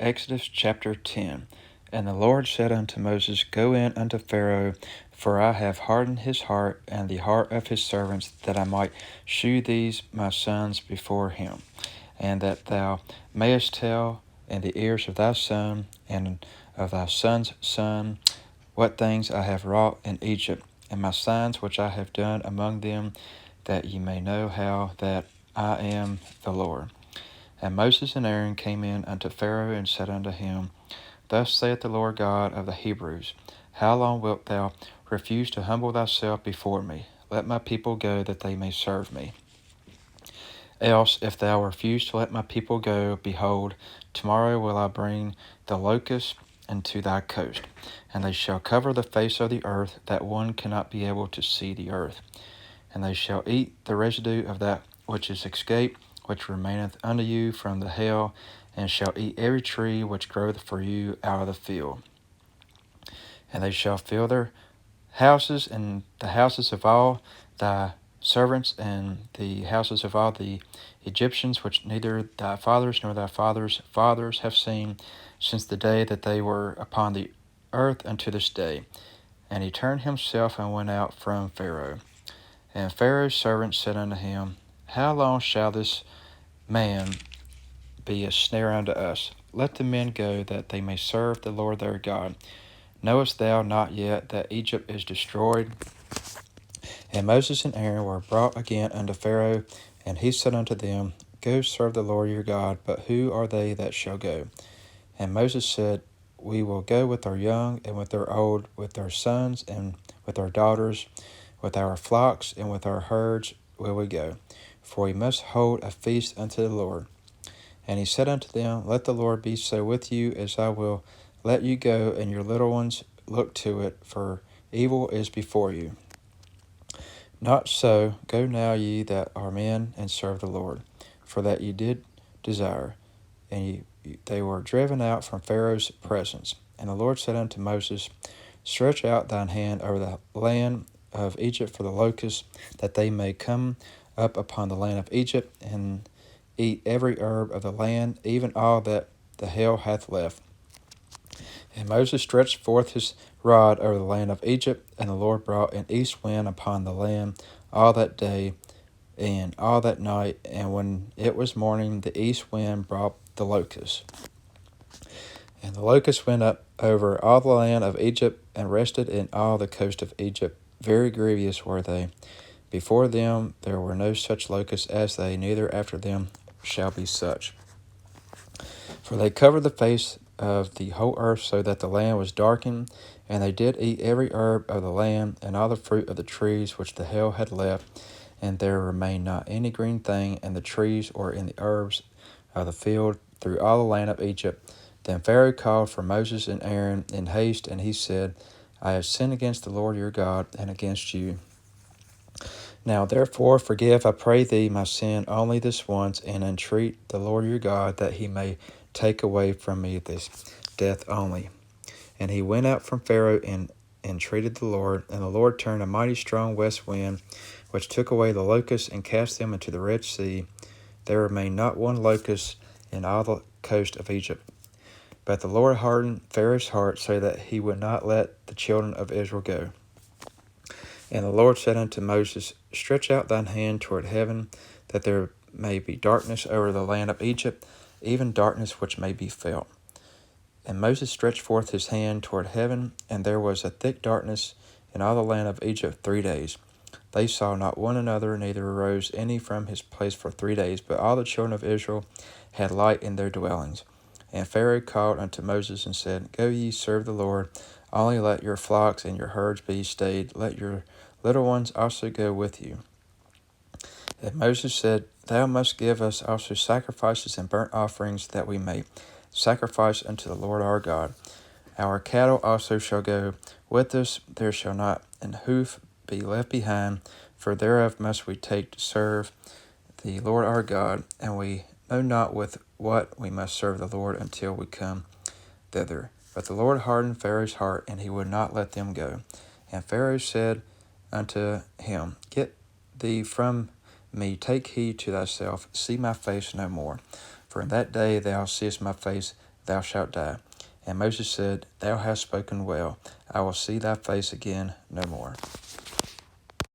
Exodus chapter 10. And the Lord said unto Moses, Go in unto Pharaoh, for I have hardened his heart and the heart of his servants, that I might shew these my sons before him, and that thou mayest tell in the ears of thy son and of thy son's son what things I have wrought in Egypt, and my signs which I have done among them, that ye may know how that I am the Lord. And Moses and Aaron came in unto Pharaoh and said unto him, Thus saith the Lord God of the Hebrews, How long wilt thou refuse to humble thyself before me? Let my people go, that they may serve me. Else, if thou refuse to let my people go, behold, tomorrow will I bring the locusts into thy coast, and they shall cover the face of the earth, that one cannot be able to see the earth. And they shall eat the residue of that which is escaped, which remaineth unto you from the hail, and shall eat every tree which groweth for you out of the field. And they shall fill their houses, and the houses of all thy servants, and the houses of all the Egyptians, which neither thy fathers nor thy fathers' fathers have seen, since the day that they were upon the earth unto this day. And he turned himself and went out from Pharaoh. And Pharaoh's servants said unto him, How long shall this man be a snare unto us? Let the men go, that they may serve the Lord their God. Knowest thou not yet that Egypt is destroyed? And Moses and Aaron were brought again unto Pharaoh, and he said unto them, Go serve the Lord your God, but who are they that shall go? And Moses said, We will go with our young and with our old, with our sons and with our daughters, with our flocks and with our herds will we go, for we must hold a feast unto the Lord. And he said unto them, Let the Lord be so with you, as I will let you go, and your little ones look to it, for evil is before you. Not so, go now ye that are men, and serve the Lord, for that ye did desire. And they were driven out from Pharaoh's presence. And the Lord said unto Moses, Stretch out thine hand over the land of Egypt for the locusts, that they may come up upon the land of Egypt, and eat every herb of the land, even all that the hail hath left. And Moses stretched forth his rod over the land of Egypt, and the Lord brought an east wind upon the land all that day and all that night, and when it was morning, the east wind brought the locusts. And the locusts went up over all the land of Egypt, and rested in all the coast of Egypt. Very grievous were they. Before them there were no such locusts as they, neither after them shall be such. For they covered the face of the whole earth, so that the land was darkened, and they did eat every herb of the land, and all the fruit of the trees which the hail had left, and there remained not any green thing in the trees or in the herbs of the field through all the land of Egypt. Then Pharaoh called for Moses and Aaron in haste, and he said, I have sinned against the Lord your God, and against you. Now therefore forgive, I pray thee, my sin only this once, and entreat the Lord your God, that he may take away from me this death only. And he went out from Pharaoh and entreated the Lord, and the Lord turned a mighty strong west wind, which took away the locusts and cast them into the Red Sea. There remained not one locust in all the coast of Egypt. But the Lord hardened Pharaoh's heart, so that he would not let the children of Israel go. And the Lord said unto Moses, Stretch out thine hand toward heaven, that there may be darkness over the land of Egypt, even darkness which may be felt. And Moses stretched forth his hand toward heaven, and there was a thick darkness in all the land of Egypt 3 days. They saw not one another, neither arose any from his place for 3 days, but all the children of Israel had light in their dwellings. And Pharaoh called unto Moses and said, Go ye, serve the Lord, only let your flocks and your herds be stayed, let your little ones also go with you. And Moses said, Thou must give us also sacrifices and burnt offerings, that we may sacrifice unto the Lord our God. Our cattle also shall go with us, there shall not an hoof be left behind, for thereof must we take to serve the Lord our God, and we know not with what we must serve the Lord until we come thither. But the Lord hardened Pharaoh's heart, and he would not let them go. And Pharaoh said unto him, Get thee from me, take heed to thyself, see my face no more. For in that day thou seest my face, thou shalt die. And Moses said, Thou hast spoken well. I will see thy face again no more.